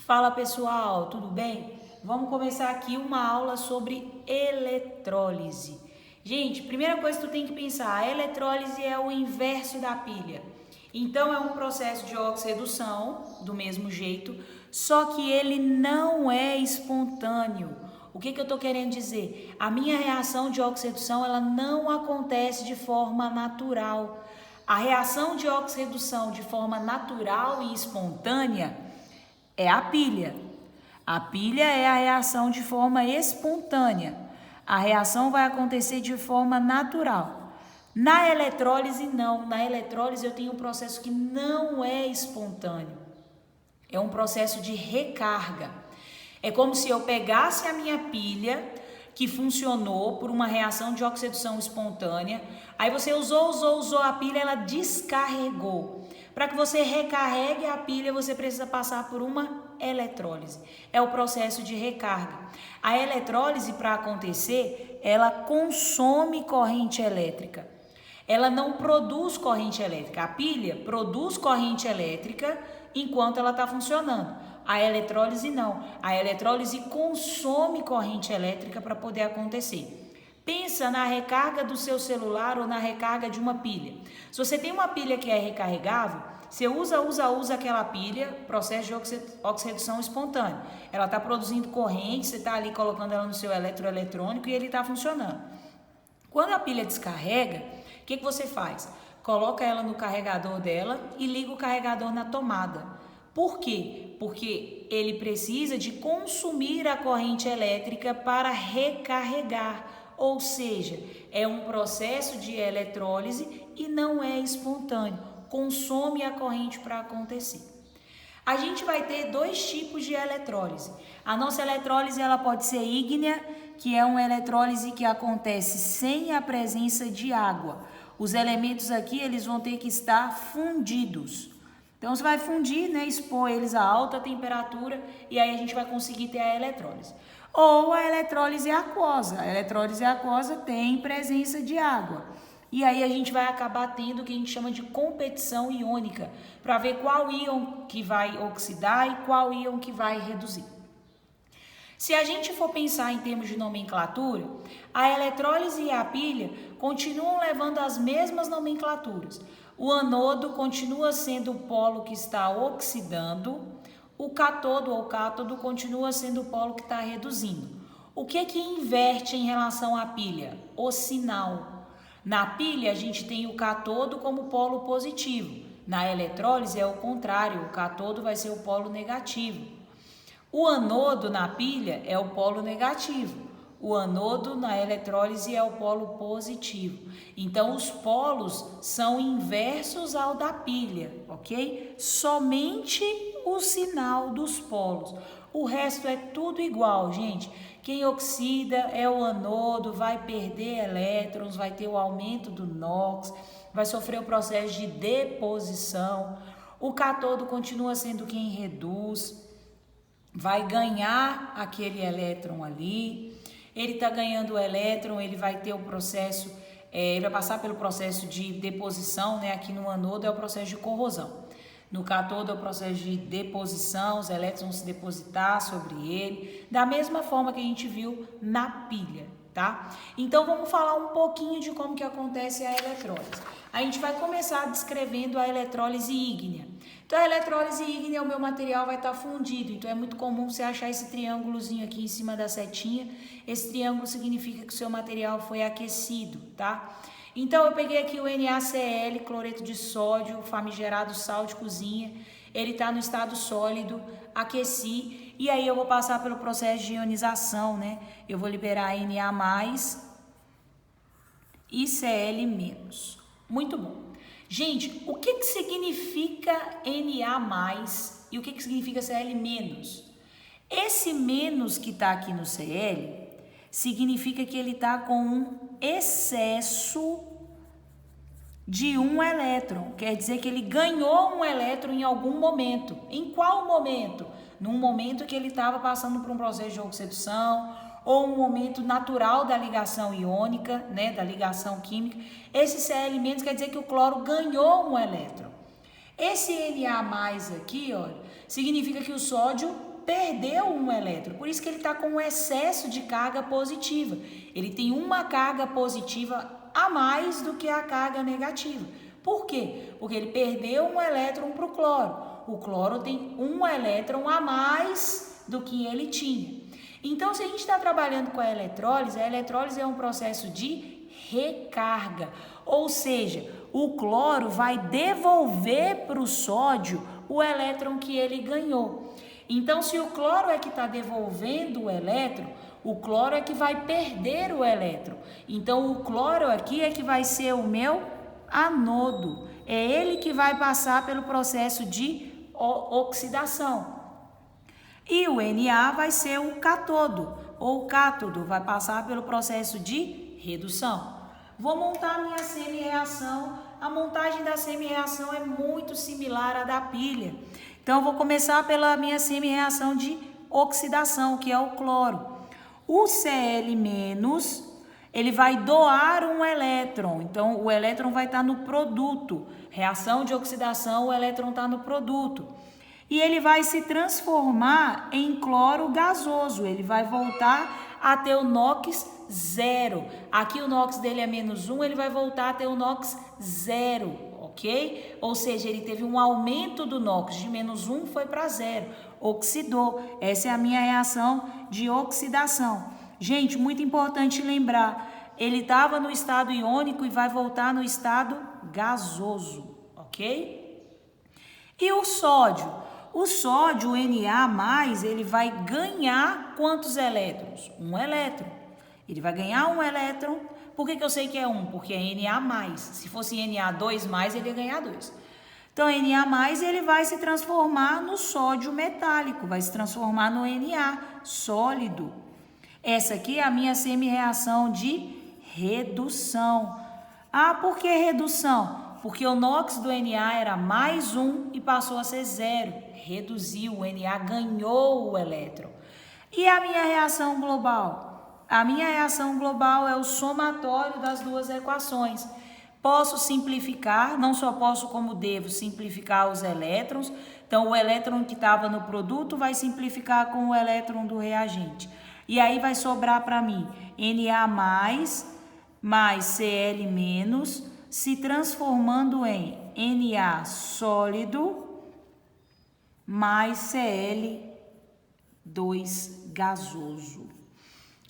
Fala pessoal, tudo bem? Vamos começar aqui uma aula sobre eletrólise. Gente, primeira coisa que tu tem que pensar, a eletrólise é o inverso da pilha. Então é um processo de oxirredução, do mesmo jeito, só que ele não é espontâneo. O que eu estou querendo dizer? A minha reação de oxirredução ela não acontece de forma natural. A reação de oxirredução de forma natural e espontânea é a pilha. A pilha é a reação de forma espontânea. A reação vai acontecer de forma natural. Na eletrólise, não. Na eletrólise, eu tenho um processo que não é espontâneo. É um processo de recarga. É como se eu pegasse a minha pilha, que funcionou por uma reação de oxidação espontânea, aí você usou a pilha, ela descarregou. Para que você recarregue a pilha, você precisa passar por uma eletrólise. É o processo de recarga. A eletrólise, para acontecer, ela consome corrente elétrica. Ela não produz corrente elétrica. A pilha produz corrente elétrica enquanto ela está funcionando. A eletrólise não. A eletrólise consome corrente elétrica para poder acontecer. Pensa na recarga do seu celular ou na recarga de uma pilha. Se você tem uma pilha que é recarregável, você usa aquela pilha, processo de oxirredução espontânea. Ela está produzindo corrente, você está ali colocando ela no seu eletroeletrônico e ele está funcionando. Quando a pilha descarrega, o que você faz? Coloca ela no carregador dela e liga o carregador na tomada. Por quê? Porque ele precisa de consumir a corrente elétrica para recarregar. Ou seja, é um processo de eletrólise e não é espontâneo. Consome a corrente para acontecer. A gente vai ter dois tipos de eletrólise. A nossa eletrólise ela pode ser ígnea, que é uma eletrólise que acontece sem a presença de água. Os elementos aqui eles vão ter que estar fundidos. Então você vai fundir, né, expor eles a alta temperatura e aí a gente vai conseguir ter a eletrólise. Ou a eletrólise aquosa. A eletrólise aquosa tem presença de água. E aí a gente vai acabar tendo o que a gente chama de competição iônica, para ver qual íon que vai oxidar e qual íon que vai reduzir. Se a gente for pensar em termos de nomenclatura, a eletrólise e a pilha continuam levando as mesmas nomenclaturas. O anodo continua sendo o polo que está oxidando, o cátodo ou cátodo continua sendo o polo que está reduzindo. O que inverte em relação à pilha? O sinal. Na pilha, a gente tem o cátodo como polo positivo. Na eletrólise é o contrário, o cátodo vai ser o polo negativo. O anodo na pilha é o polo negativo. O anodo na eletrólise é o polo positivo. Então, os polos são inversos ao da pilha, ok? Somente o sinal dos polos. O resto é tudo igual, gente. Quem oxida é o anodo, vai perder elétrons, vai ter o aumento do NOx, vai sofrer o processo de deposição. O cátodo continua sendo quem reduz, vai ganhar aquele elétron ali. Ele está ganhando o elétron, ele vai ter o processo, ele vai passar pelo processo de deposição, né? Aqui no anodo é o processo de corrosão. No cátodo é o processo de deposição, os elétrons vão se depositar sobre ele, da mesma forma que a gente viu na pilha, tá? Então vamos falar um pouquinho de como que acontece a eletrólise. A gente vai começar descrevendo a eletrólise ígnea. Então a eletrólise ígnea, o meu material vai estar fundido, então é muito comum você achar esse triângulozinho aqui em cima da setinha. Esse triângulo significa que o seu material foi aquecido, tá? Então eu peguei aqui o NaCl, cloreto de sódio, famigerado sal de cozinha. Ele está no estado sólido, aqueci, e aí eu vou passar pelo processo de ionização, né? Eu vou liberar Na+, e Cl-. Muito bom. Gente, o que significa Na+, e o que significa Cl-? Esse menos que está aqui no Cl significa que ele está com um excesso de um elétron. Quer dizer que ele ganhou um elétron em algum momento. Em qual momento? Num momento que ele estava passando por um processo de oxidação ou um momento natural da ligação iônica, né, da ligação química. Esse Cl- quer dizer que o cloro ganhou um elétron. Esse Na+ aqui, olha, significa que o sódio perdeu um elétron, por isso que ele está com um excesso de carga positiva. Ele tem uma carga positiva a mais do que a carga negativa. Por quê? Porque ele perdeu um elétron para o cloro. O cloro tem um elétron a mais do que ele tinha. Então, se a gente está trabalhando com a eletrólise é um processo de recarga. Ou seja, o cloro vai devolver para o sódio o elétron que ele ganhou. Então, se o cloro é que está devolvendo o elétron, o cloro é que vai perder o elétron. Então, o cloro aqui é que vai ser o meu anodo. É ele que vai passar pelo processo de oxidação. E o Na vai ser o catodo, ou cátodo, vai passar pelo processo de redução. Vou montar a minha semi-reação. A montagem da semi-reação é muito similar à da pilha. Então, eu vou começar pela minha semi-reação de oxidação, que é o cloro. O Cl-, ele vai doar um elétron. Então, o elétron vai estar no produto. Reação de oxidação, o elétron está no produto. E ele vai se transformar em cloro gasoso. Ele vai voltar a ter o NOx 0. Aqui o NOx dele é -1, ele vai voltar a ter o NOx 0, ok? Ou seja, ele teve um aumento do NOx, de -1 foi para 0, oxidou. Essa é a minha reação de oxidação. Gente, muito importante lembrar, ele estava no estado iônico e vai voltar no estado gasoso, ok? E o sódio? O sódio, o Na+, ele vai ganhar quantos elétrons? Um elétron. Ele vai ganhar um elétron. Por que eu sei que é 1? Porque é Na+. Se fosse Na2+, ele ia ganhar 2. Então, Na+, ele vai se transformar no sódio metálico, vai se transformar no Na, sólido. Essa aqui é a minha semi-reação de redução. Ah, por que redução? Porque o NOx do Na era +1 e passou a ser 0. Reduziu, o Na ganhou o elétron. E a minha reação global? A minha reação global é o somatório das duas equações. Posso simplificar, não só posso como devo simplificar os elétrons. Então, o elétron que estava no produto vai simplificar com o elétron do reagente. E aí vai sobrar para mim Na mais Cl- se transformando em Na sólido mais Cl2 gasoso.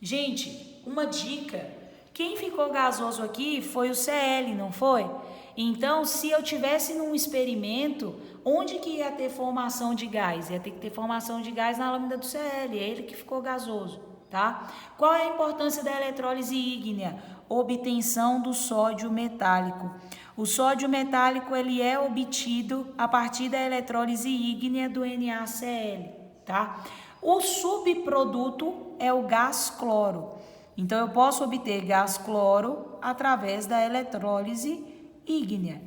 Gente, uma dica. Quem ficou gasoso aqui foi o Cl, não foi? Então, se eu tivesse num experimento, onde que ia ter formação de gás? Ia ter que ter formação de gás na lâmina do Cl, é ele que ficou gasoso, tá? Qual é a importância da eletrólise ígnea? Obtenção do sódio metálico. O sódio metálico ele é obtido a partir da eletrólise ígnea do NaCl, tá? O subproduto é o gás cloro. Então, eu posso obter gás cloro através da eletrólise ígnea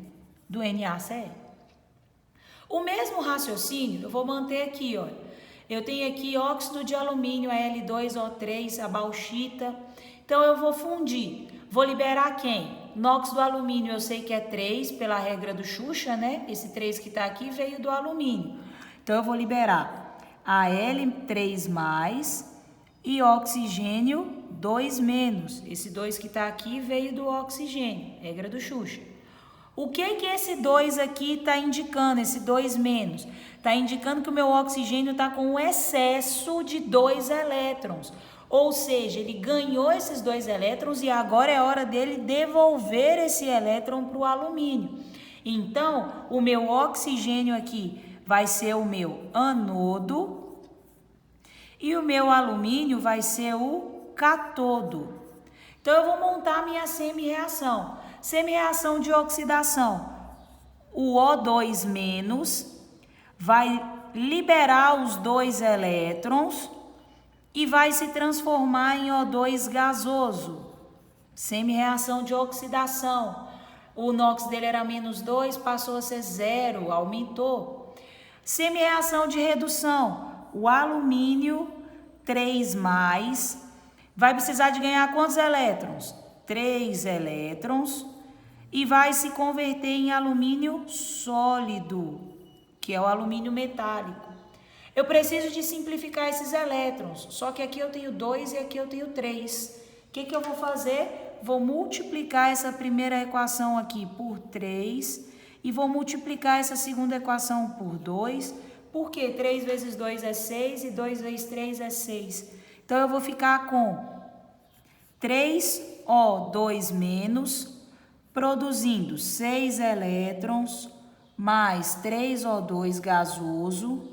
do NaCl. O mesmo raciocínio eu vou manter aqui, ó. Eu tenho aqui óxido de alumínio, Al2O3, a bauxita. Então, eu vou fundir. Vou liberar quem? NOx do alumínio eu sei que é 3, pela regra do Xuxa, né? Esse 3 que está aqui veio do alumínio. Então, eu vou liberar Al3+, e oxigênio 2-. Esse 2 que está aqui veio do oxigênio, regra do Xuxa. O que esse 2 aqui está indicando, esse 2-? Está indicando que o meu oxigênio está com um excesso de 2 elétrons. Ou seja, ele ganhou esses 2 elétrons e agora é hora dele devolver esse elétron para o alumínio. Então, o meu oxigênio aqui vai ser o meu anodo e o meu alumínio vai ser o catodo. Então, eu vou montar a minha semi-reação. Semi-reação de oxidação. O O2- vai liberar os 2 elétrons e vai se transformar em O2 gasoso. Semi-reação de oxidação. O NOx dele era -2, passou a ser 0, aumentou. Semi-reação de redução. O alumínio 3+, vai precisar de ganhar quantos elétrons? 3 elétrons. E vai se converter em alumínio sólido, que é o alumínio metálico. Eu preciso de simplificar esses elétrons, só que aqui eu tenho 2 e aqui eu tenho 3. O que eu vou fazer? Vou multiplicar essa primeira equação aqui por 3 e vou multiplicar essa segunda equação por 2, porque 3 vezes 2 é 6 e 2 vezes 3 é 6. Então, eu vou ficar com 3O2 menos, produzindo 6 elétrons, mais 3O2 gasoso,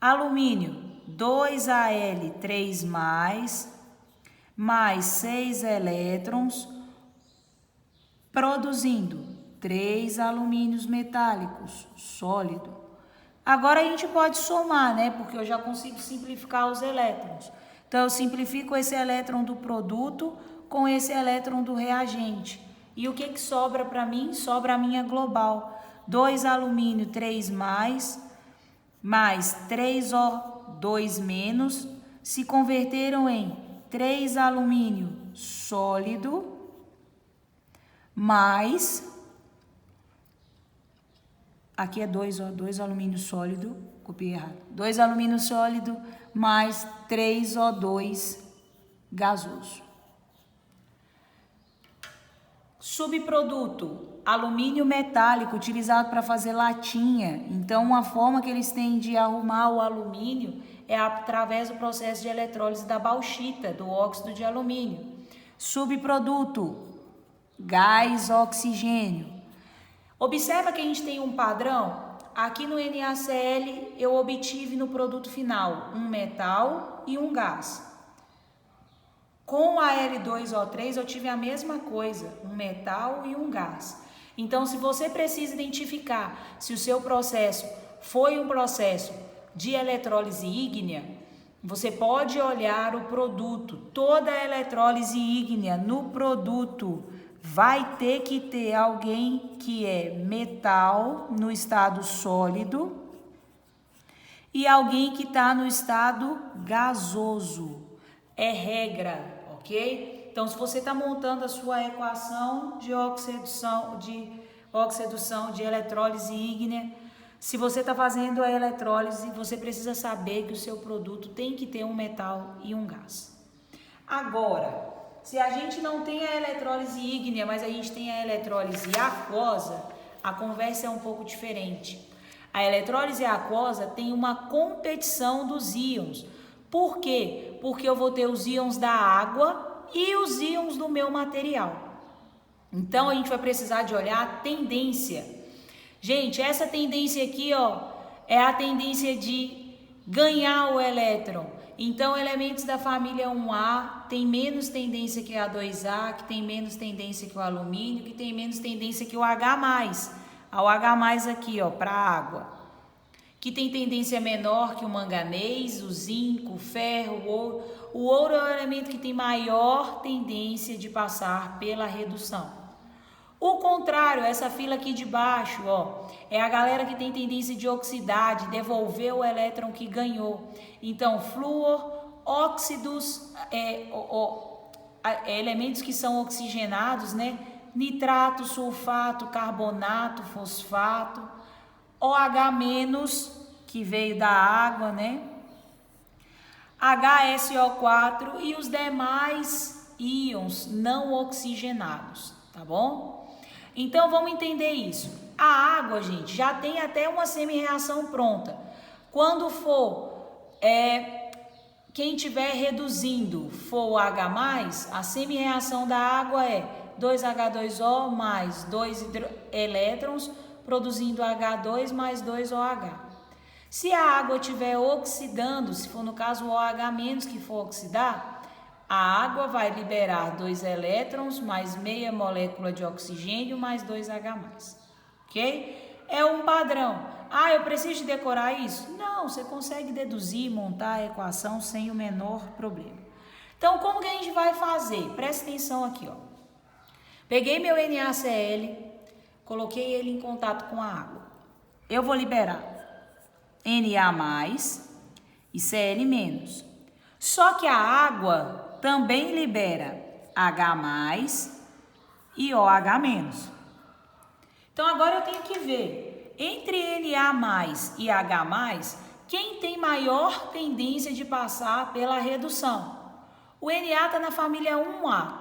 alumínio 2Al3+, mais 6 elétrons, produzindo 3 alumínios metálicos, sólido. Agora a gente pode somar, né? Porque eu já consigo simplificar os elétrons. Então, eu simplifico esse elétron do produto com esse elétron do reagente. E o que sobra para mim? Sobra a minha global. 2 alumínio 3+, mais 3O2 menos, se converteram em 3 alumínio sólido, mais, aqui é 2 alumínio sólido, copiei errado, 2 alumínio sólido, mais 3O2 gasoso. Subproduto, alumínio metálico utilizado para fazer latinha. Então, uma forma que eles têm de arrumar o alumínio é através do processo de eletrólise da bauxita, do óxido de alumínio. Subproduto, gás oxigênio. Observa que a gente tem um padrão. Aqui no NaCl eu obtive no produto final um metal e um gás. Com a L2O3 eu tive a mesma coisa, um metal e um gás. Então, se você precisa identificar se o seu processo foi um processo de eletrólise ígnea, você pode olhar o produto. Toda a eletrólise ígnea no produto vai ter que ter alguém que é metal no estado sólido e alguém que está no estado gasoso. É regra, ok? Então, se você está montando a sua equação de oxidação de eletrólise ígnea, se você está fazendo a eletrólise, você precisa saber que o seu produto tem que ter um metal e um gás. Agora, se a gente não tem a eletrólise ígnea, mas a gente tem a eletrólise aquosa, a conversa é um pouco diferente. A eletrólise aquosa tem uma competição dos íons. Por quê? Porque eu vou ter os íons da água e os íons do meu material. Então, a gente vai precisar de olhar a tendência. Gente, essa tendência aqui, ó, é a tendência de ganhar o elétron. Então, elementos da família 1A tem menos tendência que a 2A, que tem menos tendência que o alumínio, que tem menos tendência que o H+. O H+ aqui, ó, para a água. Que tem tendência menor que o manganês, o zinco, o ferro, o ouro. O ouro é o elemento que tem maior tendência de passar pela redução. O contrário, essa fila aqui de baixo, ó, é a galera que tem tendência de oxidar, de devolver o elétron que ganhou. Então, flúor, óxidos, elementos que são oxigenados, né? Nitrato, sulfato, carbonato, fosfato, OH-, que veio da água, né? HSO4 e os demais íons não oxigenados, tá bom? Então, vamos entender isso. A água, gente, já tem até uma semi-reação pronta. Quando for, quem estiver reduzindo for o H+, a semi-reação da água é 2H2O mais 2 elétrons, produzindo H2 mais 2OH. Se a água estiver oxidando, se for no caso o OH- que for oxidar, a água vai liberar 2 elétrons mais meia molécula de oxigênio mais 2H+. Ok? É um padrão. Ah, eu preciso decorar isso? Não, você consegue deduzir, montar a equação sem o menor problema. Então, como que a gente vai fazer? Presta atenção aqui, ó. Peguei meu NaCl, coloquei ele em contato com a água. Eu vou liberar Na+, e Cl-. Só que a água também libera H+ e OH-. Então, agora eu tenho que ver, entre Na+ e H+, Quem tem maior tendência de passar pela redução? O Na está na família 1A,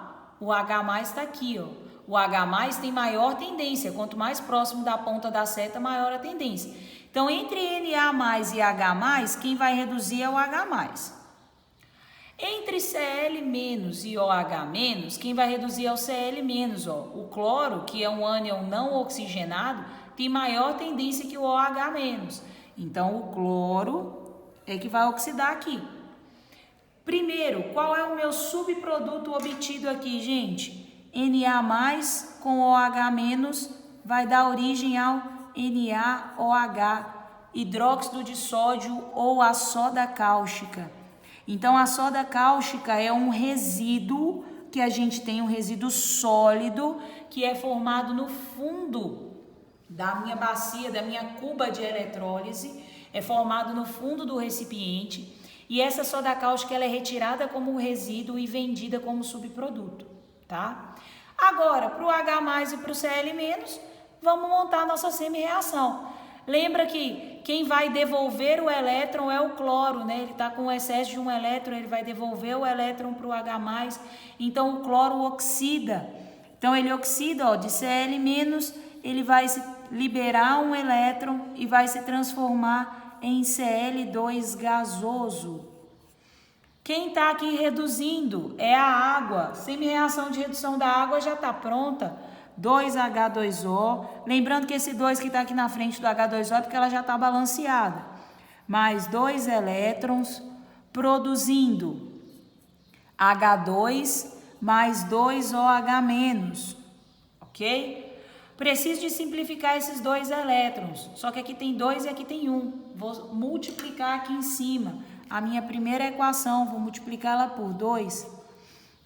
o H+ está aqui, ó. O H+ tem maior tendência, quanto mais próximo da ponta da seta, maior a tendência. Então, entre Na+ e H+, quem vai reduzir é o H+. Entre Cl- e OH-, quem vai reduzir é o Cl-. Ó. O cloro, que é um ânion não oxigenado, tem maior tendência que o OH-. Então, o cloro é que vai oxidar aqui. Primeiro, qual é o meu subproduto obtido aqui, gente? Na+ com OH- vai dar origem ao NaOH, hidróxido de sódio ou a soda cáustica. Então, a soda cáustica é um resíduo que a gente tem, um resíduo sólido, que é formado no fundo da minha bacia, da minha cuba de eletrólise, é formado no fundo do recipiente. E essa soda cáustica ela é retirada como resíduo e vendida como subproduto, tá? Agora, para o H+ e para o Cl-, vamos montar a nossa semi-reação. Lembra que quem vai devolver o elétron é o cloro, né? Ele está com excesso de um elétron, ele vai devolver o elétron para o H+, então o cloro oxida. Então ele oxida, ó, de Cl-, ele vai liberar um elétron e vai se transformar em Cl2 gasoso. Quem está aqui reduzindo é a água. Semi-reação de redução da água já está pronta. 2H2O. Lembrando que esse 2 que está aqui na frente do H2O é porque ela já está balanceada. Mais 2 elétrons, produzindo H2 mais 2OH-. Ok? Preciso de simplificar esses 2 elétrons, só que aqui tem 2 e aqui tem 1. Vou multiplicar aqui em cima a minha primeira equação, vou multiplicá-la por 2.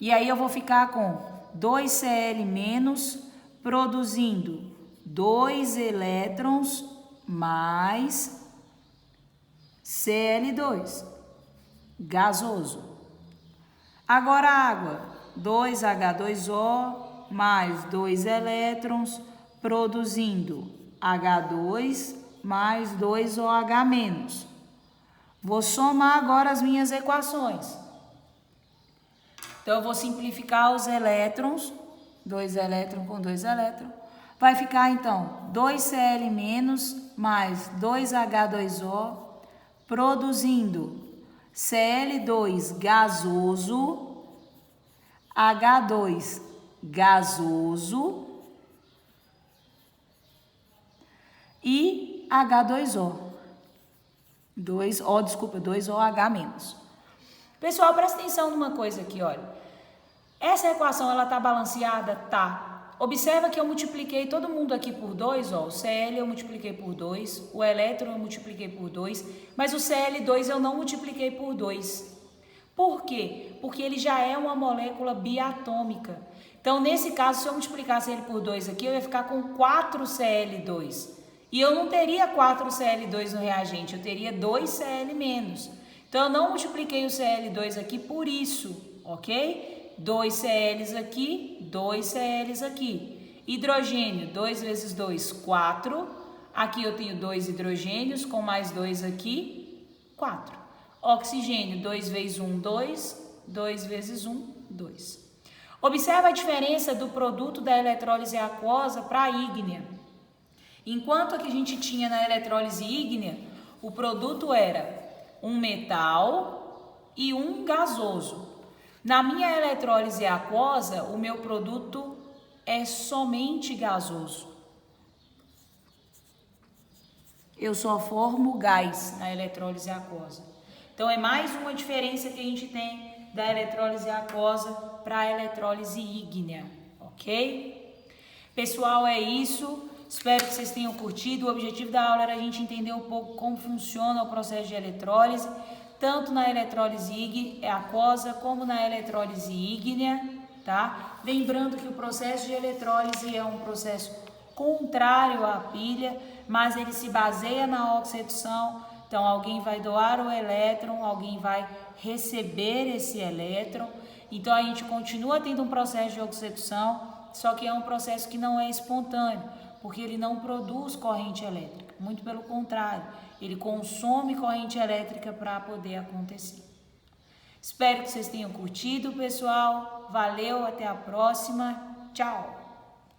E aí eu vou ficar com 2Cl- produzindo 2 elétrons mais Cl2, gasoso. Agora a água, 2H2O mais 2 elétrons, produzindo H2 mais 2OH-. Vou somar agora as minhas equações. Então, eu vou simplificar os elétrons, 2 elétrons com 2 elétrons. Vai ficar, então, 2Cl- mais 2H2O, produzindo Cl2 gasoso, H2 gasoso e H2O. 2OH-. Pessoal, presta atenção numa coisa aqui, olha. Essa equação, ela tá balanceada? Tá. Observa que eu multipliquei todo mundo aqui por 2, ó. O Cl eu multipliquei por 2, o elétron eu multipliquei por 2, mas o Cl2 eu não multipliquei por 2. Por quê? Porque ele já é uma molécula biatômica. Então, nesse caso, se eu multiplicasse ele por 2 aqui, eu ia ficar com 4 Cl2. E eu não teria 4 Cl2 no reagente, eu teria 2 Cl-. Então, eu não multipliquei o Cl2 aqui por isso, ok? 2 Cl's aqui, 2 Cl's aqui. Hidrogênio, 2 vezes 2, 4. Aqui eu tenho 2 hidrogênios, com mais 2 aqui, 4. Oxigênio, 2 vezes 1, 2. 2 vezes 1, 2. Observa a diferença do produto da eletrólise aquosa para a ígnea. Enquanto que a gente tinha na eletrólise ígnea, o produto era um metal e um gasoso. Na minha eletrólise aquosa, o meu produto é somente gasoso. Eu só formo gás na eletrólise aquosa. Então, é mais uma diferença que a gente tem da eletrólise aquosa para a eletrólise ígnea, ok? Pessoal, é isso. Espero que vocês tenham curtido. O objetivo da aula era a gente entender um pouco como funciona o processo de eletrólise, tanto na eletrólise aquosa como na eletrólise ígnea, tá? Lembrando que o processo de eletrólise é um processo contrário à pilha, mas ele se baseia na oxirredução. Então, alguém vai doar o elétron, alguém vai receber esse elétron. Então, a gente continua tendo um processo de oxirredução, só que é um processo que não é espontâneo, porque ele não produz corrente elétrica, muito pelo contrário, Ele consome corrente elétrica para poder acontecer. Espero que vocês tenham curtido, pessoal. Valeu, até a próxima. Tchau!